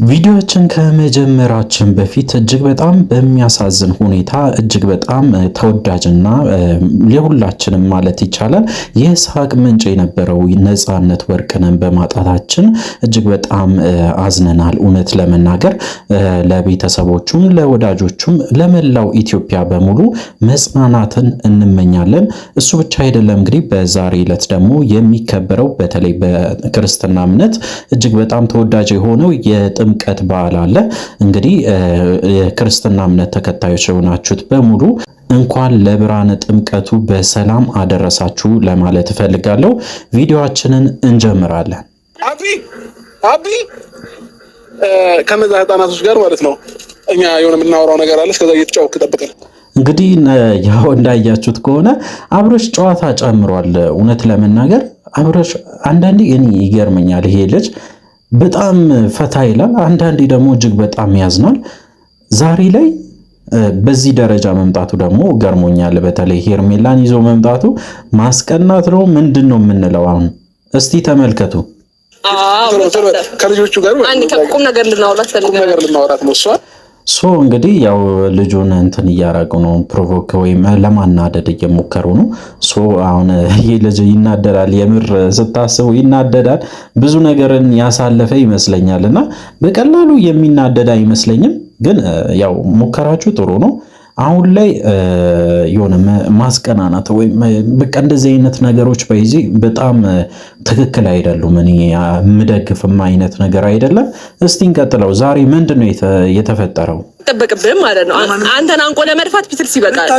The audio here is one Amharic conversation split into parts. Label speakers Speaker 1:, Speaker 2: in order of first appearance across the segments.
Speaker 1: ቪዲዮችን ከመጀመራችን በፊት እጅግ በጣም በሚያሳዝን ሁኔታ እጅግ በጣም ተወዳጅና ለሁላችንም ማለት ይቻላል የሳቅ ምንጭ የነበረው ነፃነት ወርቅነህን በማጣታችን እጅግ በጣም አዝነናል። እውነት ለመናገር ለቤተሰቦቹም፣ ለወዳጆቹም፣ ለመላው ኢትዮጵያ በሙሉ መጽናናትን እንመኛለን። እሱ ብቻ አይደለም እንግዲህ በዛሬ ዕለት ደግሞ የሚከበረው በተለይ በክርስትና እምነት እጅግ በጣም ተወዳጅ የሆነው ጥምቀት በዓል አለ። እንግዲህ የክርስትና እምነት ተከታዮች የሆናችሁት በሙሉ እንኳን ለብርሃነ ጥምቀቱ በሰላም አደረሳችሁ ለማለት እፈልጋለሁ። ቪዲዮአችንን እንጀምራለን።
Speaker 2: አቢ ከነዛ ህፃናቶች ጋር ማለት ነው እኛ የሆነ የምናወራው ነገር አለ። እስከዛ እየተጫወክ ጠብቀን።
Speaker 1: እንግዲህ ያው እንዳያችሁት ከሆነ አብረሽ ጨዋታ ጨምሯል። እውነት ለመናገር አብረሽ አንዳንዴ እኔ ይገርመኛል ይሄ ልጅ በጣም ፈታ ይላል፣ አንዳንዴ ደግሞ እጅግ በጣም ያዝናል። ዛሬ ላይ በዚህ ደረጃ መምጣቱ ደግሞ ገርሞኛል። በተለይ ሄርሜላን ይዞ መምጣቱ ማስቀናት ነው ምንድን ነው የምንለው? አሁን እስቲ ተመልከቱ።
Speaker 2: ከልጆቹ ጋር
Speaker 3: ቁም ነገር ልናወራት ነው እሷ
Speaker 1: እንግዲህ ያው ልጁን እንትን እያረጉ ነው፣ ፕሮቮክ ወይም ለማናደድ እየሞከሩ ነው። አሁን ይሄ ልጅ ይናደዳል፣ የምር ስታስቡ ይናደዳል። ብዙ ነገርን ያሳለፈ ይመስለኛል እና በቀላሉ የሚናደድ አይመስለኝም። ግን ያው ሙከራችሁ ጥሩ ነው። አሁን ላይ የሆነ ማስቀናናት ወይም በቃ እንደዚህ አይነት ነገሮች በዚህ በጣም ትክክል አይደሉም። እኔ የምደግፍም አይነት ነገር አይደለም። እስቲ እንቀጥለው። ዛሬ ምንድን ነው የተፈጠረው?
Speaker 3: ተጠበቅብህም ማለት ነው። አንተን አንቆ ለመድፋት ቢትልስ ይበቃል።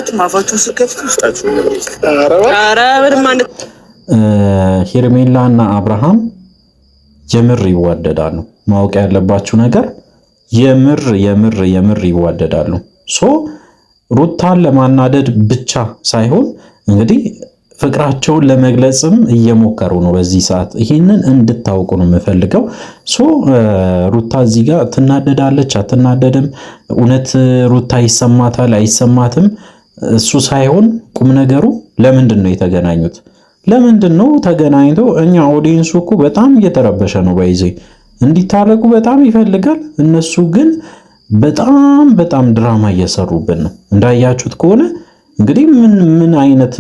Speaker 1: ሄርሜላና አብርሃም የምር ይዋደዳሉ። ማወቅ ያለባችሁ ነገር የምር ይዋደዳሉ። ሩታን ለማናደድ ብቻ ሳይሆን እንግዲህ ፍቅራቸውን ለመግለጽም እየሞከሩ ነው በዚህ ሰዓት። ይህንን እንድታውቁ ነው የምፈልገው። ሩታ እዚህ ጋር ትናደዳለች አትናደድም? እውነት ሩታ ይሰማታል አይሰማትም? እሱ ሳይሆን ቁም ነገሩ ለምንድን ነው የተገናኙት? ለምንድን ነው ተገናኝቶ? እኛ ኦዲየንሱ እኮ በጣም እየተረበሸ ነው። ባይዜ እንዲታረቁ በጣም ይፈልጋል። እነሱ ግን በጣም ድራማ እየሰሩብን ነው። እንዳያችሁት ከሆነ እንግዲህ ምን አይነት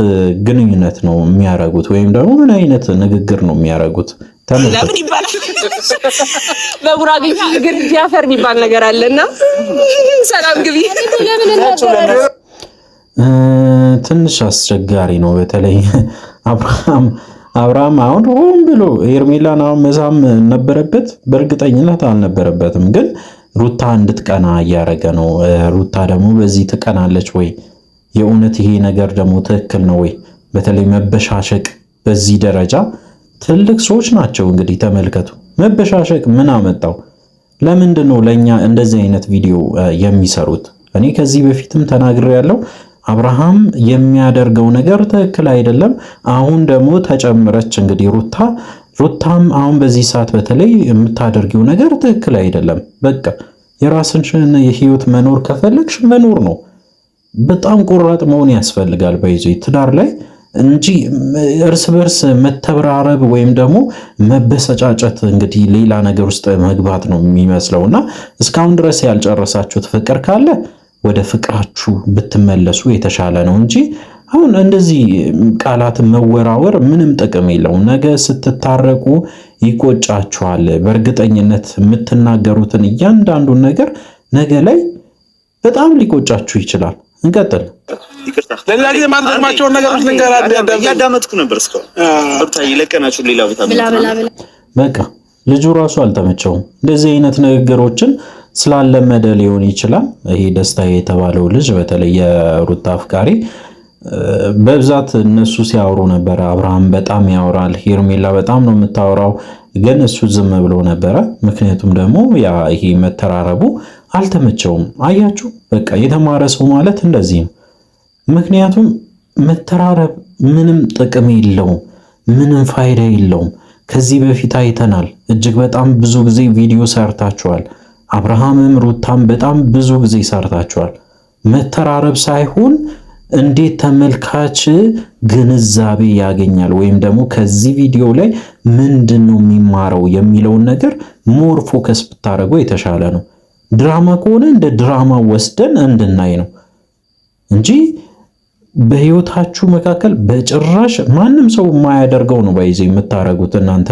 Speaker 1: ግንኙነት ነው የሚያረጉት? ወይም ደግሞ ምን አይነት ንግግር ነው የሚያረጉት?
Speaker 3: ለምን ይባላል? በጉራጌኛ እግር ዲያፈር የሚባል ነገር አለና ሰላም ግቢ።
Speaker 1: ትንሽ አስቸጋሪ ነው። በተለይ አብርሃም አሁን ሆን ብሎ ሄርሜላን አሁን መሳም ነበረበት? በእርግጠኝነት አልነበረበትም ግን ሩታ እንድትቀና እያደረገ ነው። ሩታ ደግሞ በዚህ ትቀናለች ወይ? የእውነት ይሄ ነገር ደግሞ ትክክል ነው ወይ? በተለይ መበሻሸቅ በዚህ ደረጃ ትልቅ ሰዎች ናቸው። እንግዲህ ተመልከቱ፣ መበሻሸቅ ምን አመጣው? ለምንድን ነው ለእኛ እንደዚህ አይነት ቪዲዮ የሚሰሩት? እኔ ከዚህ በፊትም ተናግሬያለሁ። አብርሃም የሚያደርገው ነገር ትክክል አይደለም። አሁን ደግሞ ተጨምረች እንግዲህ ሩታም አሁን በዚህ ሰዓት በተለይ የምታደርጊው ነገር ትክክል አይደለም። በቃ የራስሽን የህይወት መኖር ከፈለግሽ መኖር ነው። በጣም ቆራጥ መሆን ያስፈልጋል በይዞ ትዳር ላይ እንጂ እርስ በርስ መተብራረብ ወይም ደግሞ መበሰጫጨት እንግዲህ ሌላ ነገር ውስጥ መግባት ነው የሚመስለውና እስካሁን ድረስ ያልጨረሳችሁት ፍቅር ካለ ወደ ፍቅራችሁ ብትመለሱ የተሻለ ነው እንጂ አሁን እንደዚህ ቃላት መወራወር ምንም ጥቅም የለውም። ነገ ስትታረቁ ይቆጫችኋል። በእርግጠኝነት የምትናገሩትን እያንዳንዱን ነገር ነገ ላይ በጣም ሊቆጫችሁ ይችላል። እንቀጥል።
Speaker 2: ሌላ ጊዜ ማድረግማቸውን ነገሮች ልንገራችሁ።
Speaker 4: እያዳመጥኩ ነበር እስካሁን ይለቀናችሁ ሌላ ቦታ
Speaker 1: በቃ ልጁ ራሱ አልተመቸውም። እንደዚህ አይነት ንግግሮችን ስላለመደ ሊሆን ይችላል። ይሄ ደስታ የተባለው ልጅ በተለይ የሩታ አፍቃሪ በብዛት እነሱ ሲያወሩ ነበረ። አብርሃም በጣም ያወራል፣ ሄርሜላ በጣም ነው የምታወራው፣ ግን እሱ ዝም ብሎ ነበረ። ምክንያቱም ደግሞ ያ ይሄ መተራረቡ አልተመቸውም። አያችሁ፣ በቃ የተማረ ሰው ማለት እንደዚህ ነው። ምክንያቱም መተራረብ ምንም ጥቅም የለውም፣ ምንም ፋይዳ የለውም። ከዚህ በፊት አይተናል። እጅግ በጣም ብዙ ጊዜ ቪዲዮ ሰርታችኋል። አብርሃምም ሩታም በጣም ብዙ ጊዜ ሰርታችኋል። መተራረብ ሳይሆን እንዴት ተመልካች ግንዛቤ ያገኛል ወይም ደግሞ ከዚህ ቪዲዮ ላይ ምንድነው የሚማረው የሚለውን ነገር ሞር ፎከስ ብታደርገው የተሻለ ነው። ድራማ ከሆነ እንደ ድራማ ወስደን እንድናይ ነው እንጂ በህይወታችሁ መካከል በጭራሽ ማንም ሰው የማያደርገው ነው ባይዘ የምታረጉት እናንተ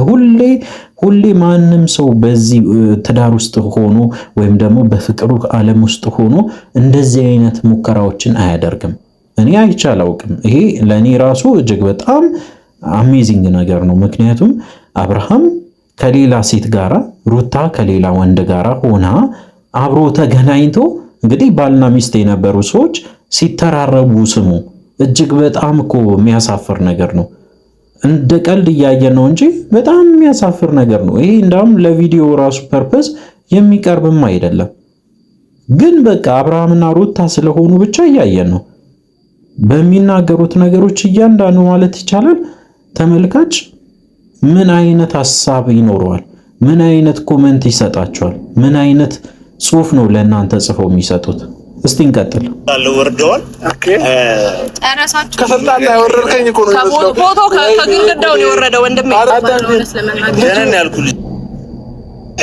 Speaker 1: ሁሌ ማንም ሰው በዚህ ትዳር ውስጥ ሆኖ ወይም ደግሞ በፍቅሩ ዓለም ውስጥ ሆኖ እንደዚህ አይነት ሙከራዎችን አያደርግም። እኔ አይቼ አላውቅም። ይሄ ለእኔ ራሱ እጅግ በጣም አሜዚንግ ነገር ነው። ምክንያቱም አብርሃም ከሌላ ሴት ጋራ፣ ሩታ ከሌላ ወንድ ጋራ ሆና አብሮ ተገናኝቶ እንግዲህ ባልና ሚስት የነበሩ ሰዎች ሲተራረቡ ስሙ። እጅግ በጣም እኮ የሚያሳፍር ነገር ነው። እንደ ቀልድ እያየን ነው እንጂ በጣም የሚያሳፍር ነገር ነው። ይሄ እንዳውም ለቪዲዮ ራሱ ፐርፐዝ የሚቀርብም አይደለም። ግን በቃ አብርሃምና ሩታ ስለሆኑ ብቻ እያየን ነው። በሚናገሩት ነገሮች እያንዳንዱ ማለት ይቻላል ተመልካች ምን አይነት ሐሳብ ይኖረዋል? ምን አይነት ኮሜንት ይሰጣቸዋል? ምን አይነት ጽሑፍ ነው ለእናንተ ጽፈው የሚሰጡት? እስቲ እንቀጥል።
Speaker 4: ወርደዋል።
Speaker 3: ጨረሳችሁ።
Speaker 2: ከሰጣን ያወረድከኝ እኮ ነው።
Speaker 3: ፎቶ ከግንግዳው ነው የወረደው ወንድሜ።
Speaker 4: ደህና ያልኩልኝ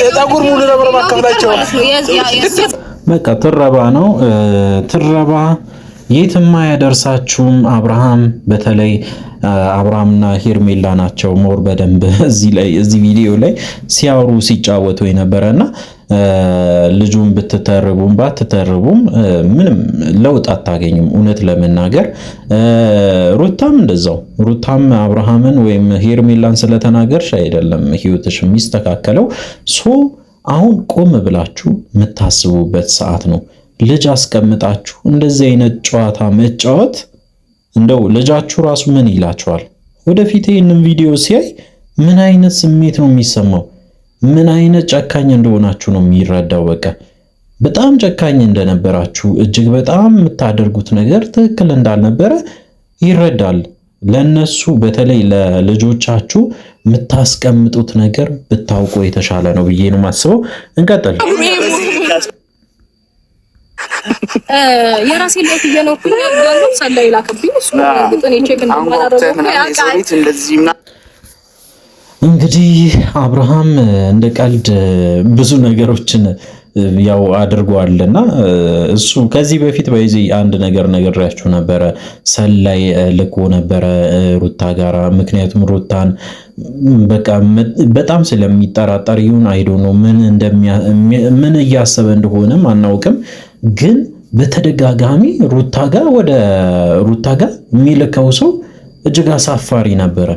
Speaker 2: የፀጉር ሙሉ ነበር ማከፍላቸው።
Speaker 1: በቃ ትረባ ነው ትረባ የትም አያደርሳችሁም። አብርሃም በተለይ አብርሃምና ሄርሜላ ናቸው ሞር በደንብ እዚህ ቪዲዮ ላይ ሲያወሩ ሲጫወቱ የነበረና ልጁን ብትተርቡም ባትተርቡም ምንም ለውጥ አታገኙም። እውነት ለመናገር ሩታም እንደዛው ሩታም አብርሃምን ወይም ሄርሜላን ስለተናገርሽ አይደለም ህይወትሽ የሚስተካከለው። አሁን ቆም ብላችሁ የምታስቡበት ሰዓት ነው። ልጅ አስቀምጣችሁ እንደዚህ አይነት ጨዋታ መጫወት እንደው ልጃችሁ ራሱ ምን ይላችኋል? ወደፊት ይህንን ቪዲዮ ሲያይ ምን አይነት ስሜት ነው የሚሰማው? ምን አይነት ጨካኝ እንደሆናችሁ ነው የሚረዳው። በቃ በጣም ጨካኝ እንደነበራችሁ እጅግ በጣም የምታደርጉት ነገር ትክክል እንዳልነበረ ይረዳል። ለነሱ በተለይ ለልጆቻችሁ የምታስቀምጡት ነገር ብታውቁ የተሻለ ነው ብዬ ነው የማስበው። እንቀጥል።
Speaker 3: የራሴ ላይፍ እየኖርኩኝ ያለው ሰላይ ላከብኝ እሱ ግን ቼክ
Speaker 1: እንግዲህ አብርሃም እንደ ቀልድ ብዙ ነገሮችን ያው አድርጓልና እሱ ከዚህ በፊት በዚህ አንድ ነገር ነግሬያችሁ ነበረ። ሰላይ ልኮ ነበረ ሩታ ጋራ። ምክንያቱም ሩታን በቃ በጣም ስለሚጠራጠር ይሁን አይዶ ነው ምን እያሰበ እንደሆነም አናውቅም። ግን በተደጋጋሚ ሩታ ጋር የሚልከው ሰው እጅግ አሳፋሪ ነበረ።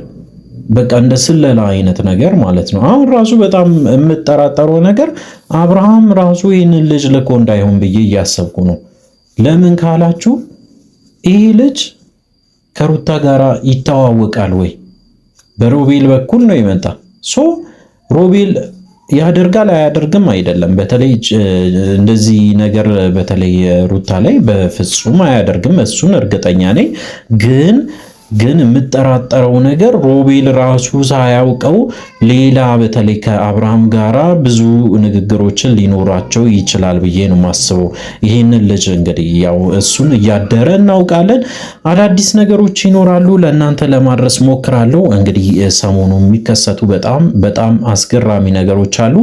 Speaker 1: በቃ እንደ ስለላ አይነት ነገር ማለት ነው። አሁን ራሱ በጣም የምጠራጠረው ነገር አብርሃም ራሱ ይህንን ልጅ ልኮ እንዳይሆን ብዬ እያሰብኩ ነው። ለምን ካላችሁ ይህ ልጅ ከሩታ ጋር ይተዋወቃል ወይ? በሮቤል በኩል ነው የመጣ ሮቤል ያደርጋል አያደርግም አይደለም። በተለይ እንደዚህ ነገር በተለይ ሩታ ላይ በፍጹም አያደርግም፣ እሱን እርግጠኛ ነኝ። ግን የምጠራጠረው ነገር ሮቤል ራሱ ሳያውቀው ሌላ በተለይ ከአብርሃም ጋራ ብዙ ንግግሮችን ሊኖራቸው ይችላል ብዬ ነው የማስበው። ይህንን ልጅ እንግዲህ ያው እሱን እያደረ እናውቃለን። አዳዲስ ነገሮች ይኖራሉ ለእናንተ ለማድረስ ሞክራለሁ። እንግዲህ ሰሞኑ የሚከሰቱ በጣም አስገራሚ ነገሮች አሉ።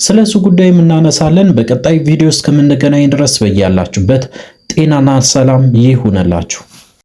Speaker 1: ስለሱ ጉዳይ እናነሳለን። በቀጣይ ቪዲዮ እስከምንገናኝ ድረስ በያላችሁበት ጤናና ሰላም ይሁንላችሁ።